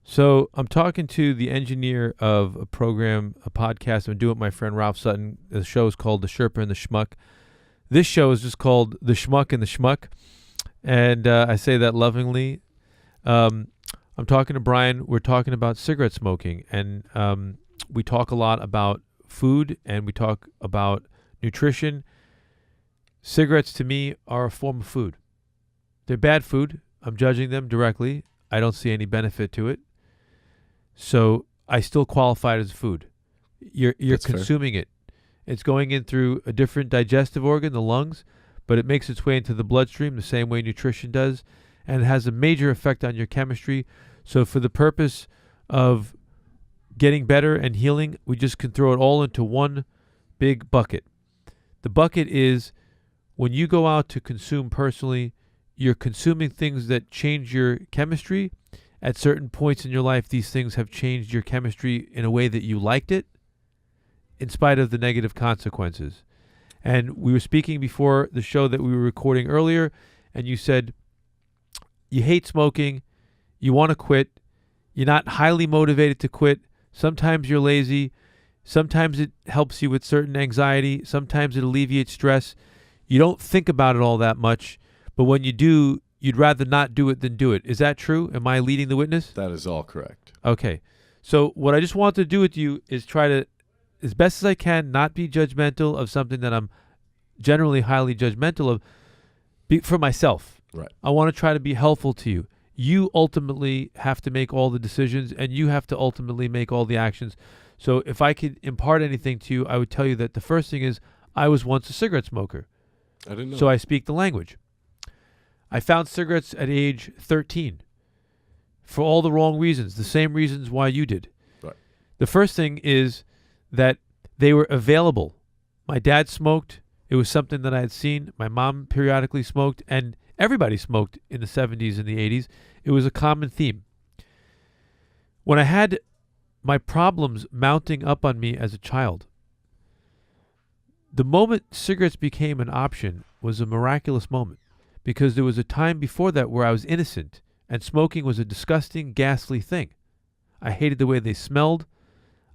So I'm talking to the engineer of a program, a podcast I'm doing with my friend Ralph Sutton. The show is called The Sherpa and the Schmuck. This show is just called The Schmuck and the Schmuck, and I say that lovingly. I'm talking to Brian. We're talking about cigarette smoking, and we talk a lot about food, and we talk about nutrition. Cigarettes, to me, are a form of food. They're bad food. I'm judging them directly. I don't see any benefit to it. So I still qualify it as food. You're That's fair. consuming it. It's going in through a different digestive organ, the lungs, but it makes its way into the bloodstream the same way nutrition does, and it has a major effect on your chemistry. So for the purpose of getting better and healing, we just can throw it all into one big bucket. The bucket is when you go out to consume personally, you're consuming things that change your chemistry. At certain points in your life, these things have changed your chemistry in a way that you liked it, in spite of the negative consequences. And we were speaking before the show that we were recording earlier, and you said you hate smoking, you want to quit, you're not highly motivated to quit, sometimes you're lazy, sometimes it helps you with certain anxiety, sometimes it alleviates stress. You don't think about it all that much, but when you do, you'd rather not do it than do it. Is that true? Am I leading the witness? That is all correct. Okay. So what I just want to do with you is try to, as best as I can, not be judgmental of something that I'm generally highly judgmental of for myself. Right. I want to try to be helpful to you. You ultimately have to make all the decisions, and you have to ultimately make all the actions. So if I could impart anything to you, I would tell you that the first thing is I was once a cigarette smoker. I didn't know. So I speak the language. I found cigarettes at age 13 for all the wrong reasons, the same reasons why you did. Right. The first thing is that they were available. My dad smoked. It was something that I had seen. My mom periodically smoked, and everybody smoked in the 70s and the 80s. It was a common theme. When I had my problems mounting up on me as a child, the moment cigarettes became an option was a miraculous moment, because there was a time before that where I was innocent, and smoking was a disgusting, ghastly thing. I hated the way they smelled.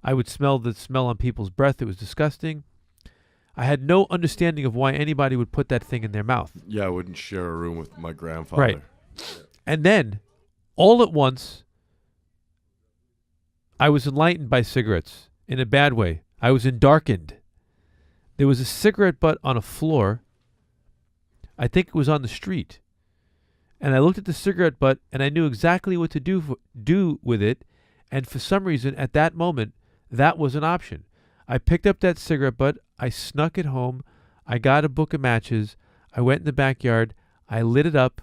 I would smell the smell on people's breath. It was disgusting. I had no understanding of why anybody would put that thing in their mouth. Yeah, I wouldn't share a room with my grandfather. Right. And then, all at once, I was enlightened by cigarettes in a bad way. I was endarkened. There was a cigarette butt on a floor. I think it was on the street. And I looked at the cigarette butt, and I knew exactly what to do with it. And for some reason, at that moment, that was an option. I picked up that cigarette butt. I snuck it home. I got a book of matches. I went in the backyard. I lit it up,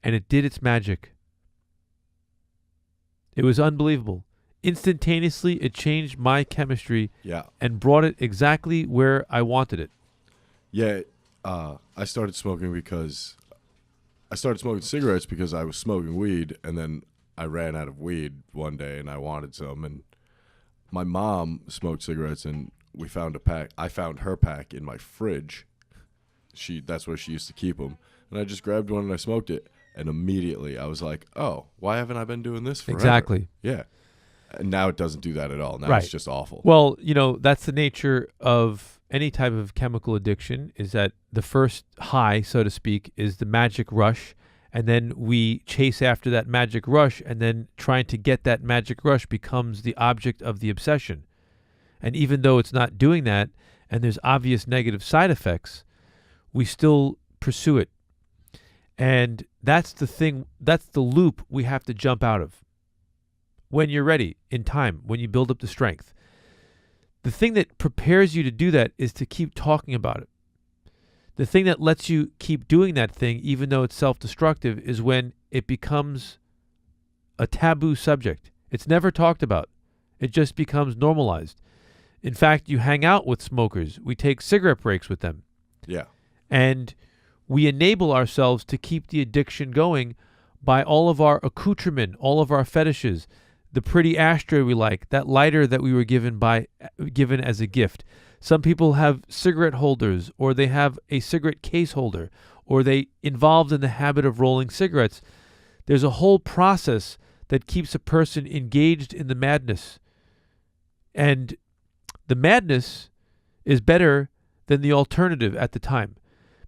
and it did its magic. It was unbelievable. Instantaneously, it changed my chemistry and brought it exactly where I wanted it. Yeah, I started smoking cigarettes because I was smoking weed, and then I ran out of weed one day, and I wanted some. And my mom smoked cigarettes, and we found a pack. I found her pack in my fridge. That's where she used to keep them, and I just grabbed one and I smoked it. And immediately I was like, "Oh, why haven't I been doing this forever?" Exactly. Yeah. And now it doesn't do that at all. Now it's just awful. Well, that's the nature of any type of chemical addiction, is that the first high, so to speak, is the magic rush. And then we chase after that magic rush, and then trying to get that magic rush becomes the object of the obsession. And even though it's not doing that, and there's obvious negative side effects, we still pursue it. And that's the thing, that's the loop we have to jump out of. When you're ready, in time, when you build up the strength. The thing that prepares you to do that is to keep talking about it. The thing that lets you keep doing that thing, even though it's self-destructive, is when it becomes a taboo subject. It's never talked about. It just becomes normalized. In fact, you hang out with smokers. We take cigarette breaks with them. Yeah. And we enable ourselves to keep the addiction going by all of our accoutrement, all of our fetishes. The pretty ashtray we like, that lighter that we were given as a gift. Some people have cigarette holders, or they have a cigarette case holder, or they involved in the habit of rolling cigarettes. There's a whole process that keeps a person engaged in the madness. And the madness is better than the alternative at the time.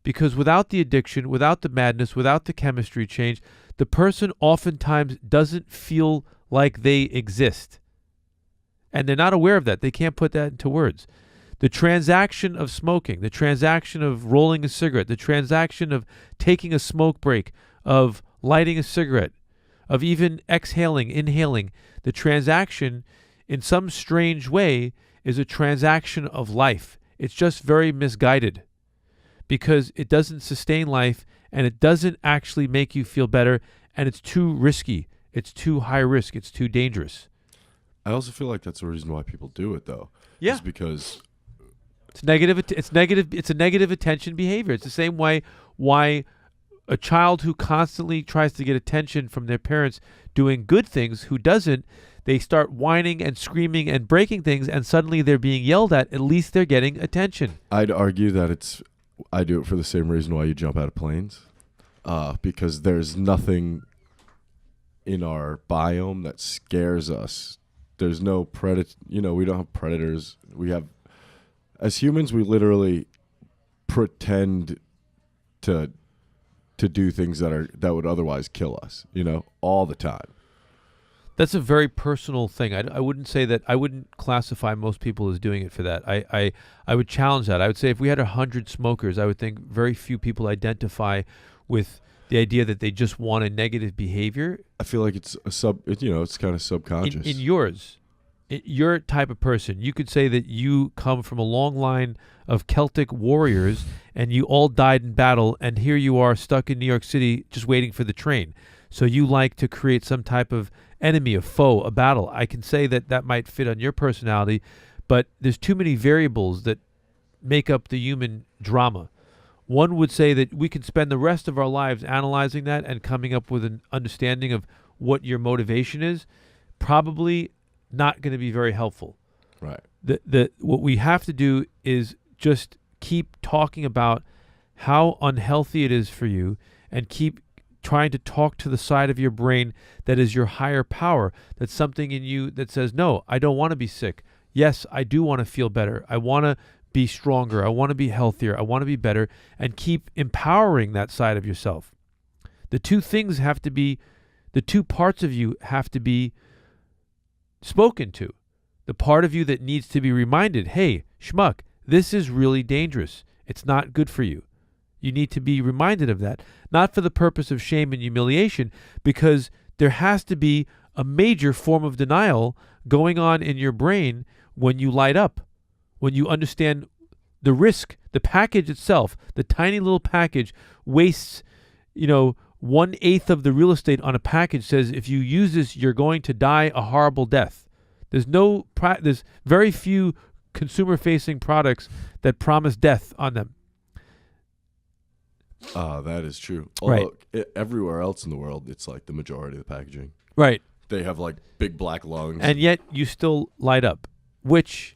Because without the addiction, without the madness, without the chemistry change, the person oftentimes doesn't feel like they exist. And they're not aware of that. They can't put that into words. The transaction of smoking, the transaction of rolling a cigarette, the transaction of taking a smoke break, of lighting a cigarette, of even exhaling, inhaling, the transaction in some strange way is a transaction of life. It's just very misguided because it doesn't sustain life and it doesn't actually make you feel better, and it's too risky. It's too high risk. It's too dangerous. I also feel like that's the reason why people do it, though. Yeah. Is because it's negative. It's negative. It's a negative attention behavior. It's the same way why a child who constantly tries to get attention from their parents doing good things, who doesn't, they start whining and screaming and breaking things, and suddenly they're being yelled at. At least they're getting attention. I'd argue that I do it for the same reason why you jump out of planes, because there's nothing in our biome that scares us. There's no predator. We don't have predators. As humans, we literally pretend to do things that would otherwise kill us, all the time. That's a very personal thing. I wouldn't say that. I wouldn't classify most people as doing it for that. I would challenge that. I would say if we had 100 smokers, I would think very few people identify with the idea that they just want a negative behavior. I feel like it's it's kind of subconscious. In yours, your type of person, you could say that you come from a long line of Celtic warriors and you all died in battle, and here you are stuck in New York City just waiting for the train. So you like to create some type of enemy, a foe, a battle. I can say that might fit on your personality, but there's too many variables that make up the human drama. One would say that we can spend the rest of our lives analyzing that and coming up with an understanding of what your motivation is. Probably not going to be very helpful. Right. What we have to do is just keep talking about how unhealthy it is for you, and keep trying to talk to the side of your brain that is your higher power. That's something in you that says, no, I don't want to be sick. Yes, I do want to feel better. I want to be stronger. I want to be healthier. I want to be better, and keep empowering that side of yourself. The two parts of you have to be spoken to. The part of you that needs to be reminded, hey, schmuck, this is really dangerous. It's not good for you. You need to be reminded of that, not for the purpose of shame and humiliation, because there has to be a major form of denial going on in your brain when you light up, when you understand the risk. The package itself, the tiny little package, wastes, 1/8 of the real estate on a package says if you use this, you're going to die a horrible death. There's very few consumer-facing products that promise death on them. That is true. Right. Although everywhere else in the world, it's like the majority of the packaging. Right. They have like big black lungs. And yet you still light up, which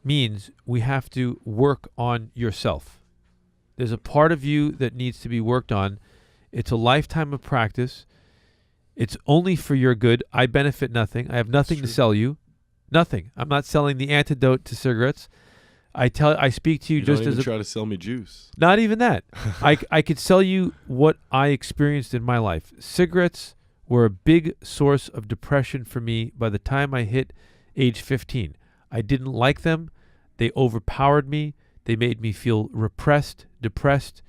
means we have to work on yourself. There's a part of you that needs to be worked on. It's a lifetime of practice. It's only for your good. I benefit nothing. I have nothing to sell you. Nothing. I'm not selling the antidote to cigarettes. I speak to you just don't as even try to sell me juice. Not even that. I could sell you what I experienced in my life. Cigarettes were a big source of depression for me by the time I hit age 15. I didn't like them. They overpowered me. They made me feel repressed, depressed,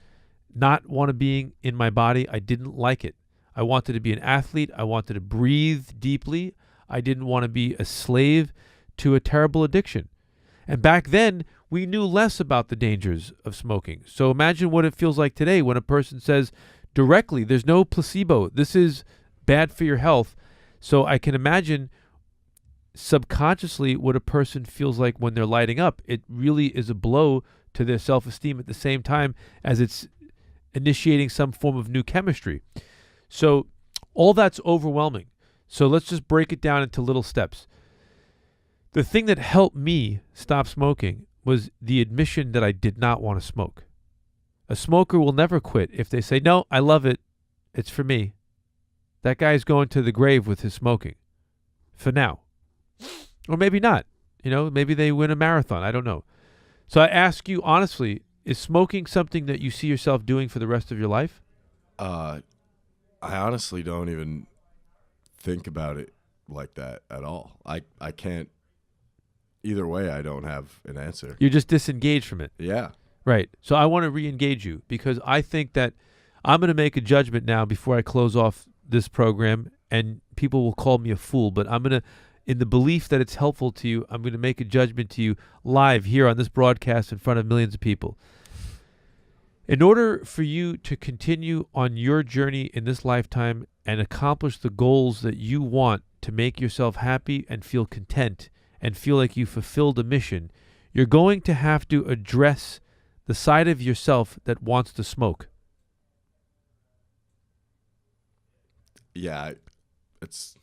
not want to be in my body. I didn't like it. I wanted to be an athlete. I wanted to breathe deeply. I didn't want to be a slave to a terrible addiction. And back then, we knew less about the dangers of smoking. So imagine what it feels like today when a person says directly, there's no placebo. This is bad for your health. So I can imagine subconsciously what a person feels like when they're lighting up. It really is a blow to their self-esteem at the same time as it's initiating some form of new chemistry. So all that's overwhelming. So let's just break it down into little steps. The thing that helped me stop smoking was the admission that I did not want to smoke. A smoker will never quit if they say, no, I love it. It's for me. That guy's going to the grave with his smoking. For now. Or maybe not. Maybe they win a marathon. I don't know. So I ask you honestly, is smoking something that you see yourself doing for the rest of your life? I honestly don't even think about it like that at all. I can't. Either way, I don't have an answer. You're just disengaged from it. Yeah. Right. So I want to re-engage you because I think that I'm going to make a judgment now before I close off this program, and people will call me a fool, but I'm going to, in the belief that it's helpful to you, I'm going to make a judgment to you live here on this broadcast in front of millions of people. In order for you to continue on your journey in this lifetime and accomplish the goals that you want to make yourself happy and feel content and feel like you fulfilled a mission, you're going to have to address the side of yourself that wants to smoke. Yeah, it's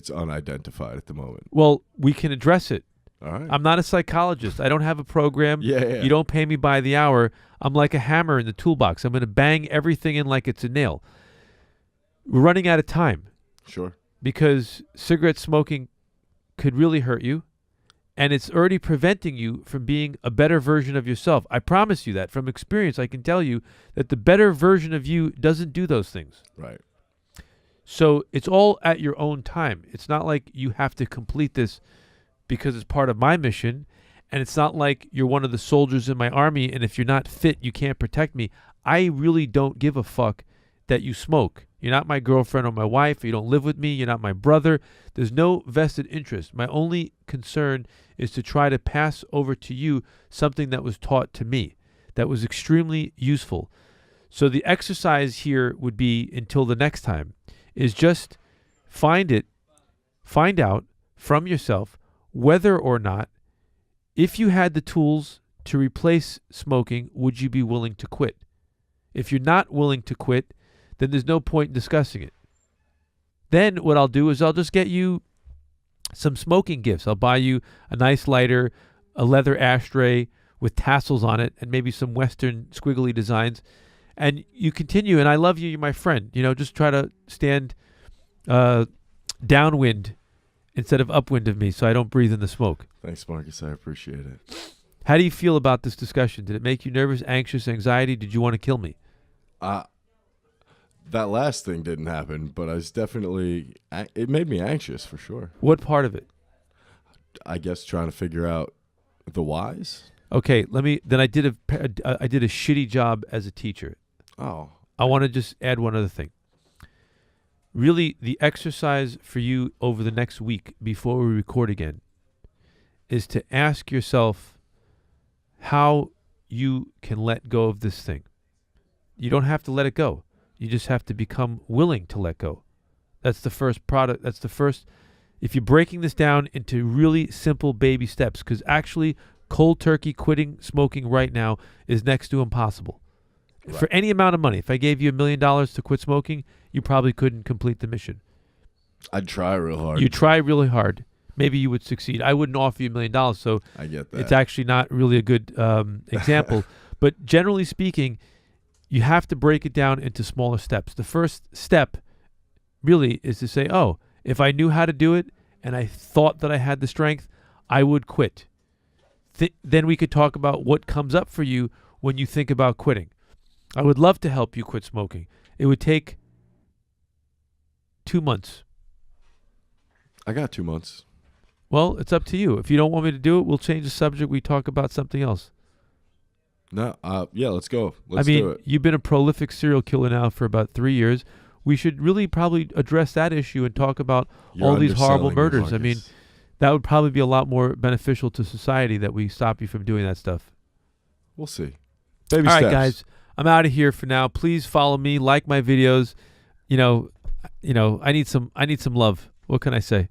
unidentified at the moment. Well, we can address it. All right. I'm not a psychologist. I don't have a program. Yeah. You don't pay me by the hour. I'm like a hammer in the toolbox. I'm going to bang everything in like it's a nail. We're running out of time. Sure. Because cigarette smoking could really hurt you, and it's already preventing you from being a better version of yourself. I promise you that. From experience, I can tell you that the better version of you doesn't do those things. Right. So it's all at your own time. It's not like you have to complete this because it's part of my mission, and it's not like you're one of the soldiers in my army, and if you're not fit, you can't protect me. I really don't give a fuck that you smoke. You're not my girlfriend or my wife. You don't live with me. You're not my brother. There's no vested interest. My only concern is to try to pass over to you something that was taught to me that was extremely useful. So the exercise here would be, until the next time, is just find out from yourself whether or not, if you had the tools to replace smoking, would you be willing to quit? If you're not willing to quit, then there's no point in discussing it. Then what I'll do is I'll just get you some smoking gifts. I'll buy you a nice lighter, a leather ashtray with tassels on it, and maybe some Western squiggly designs. And you continue, and I love you, you're my friend. Just try to stand downwind instead of upwind of me so I don't breathe in the smoke. Thanks, Marcus. I appreciate it. How do you feel about this discussion? Did it make you nervous, anxious, anxiety? Did you want to kill me? That last thing didn't happen, but I was definitely, it made me anxious for sure. What part of it? I guess trying to figure out the whys. Okay, then I did a shitty job as a teacher. Oh. I want to just add one other thing. Really, the exercise for you over the next week before we record again is to ask yourself how you can let go of this thing. You don't have to let it go. You just have to become willing to let go. That's the first product. That's the first. If you're breaking this down into really simple baby steps, because actually cold turkey quitting smoking right now is next to impossible. Right. For any amount of money, if I gave you $1 million to quit smoking, you probably couldn't complete the mission. I'd try real hard. You try really hard. Maybe you would succeed. I wouldn't offer you $1 million, so I get that. It's actually not really a good example. But generally speaking, you have to break it down into smaller steps. The first step really is to say, oh, if I knew how to do it and I thought that I had the strength, I would quit. Then we could talk about what comes up for you when you think about quitting. I would love to help you quit smoking. It would take 2 months. I got 2 months. Well, it's up to you. If you don't want me to do it, we'll change the subject. We talk about something else. No, yeah, let's go. Let's do it. You've been a prolific serial killer now for about 3 years. We should really probably address that issue and talk about all these horrible murders. I mean, that would probably be a lot more beneficial to society that we stop you from doing that stuff. We'll see. Baby all steps. Right, guys. I'm out of here for now. Please follow me, like my videos. I need some love. What can I say?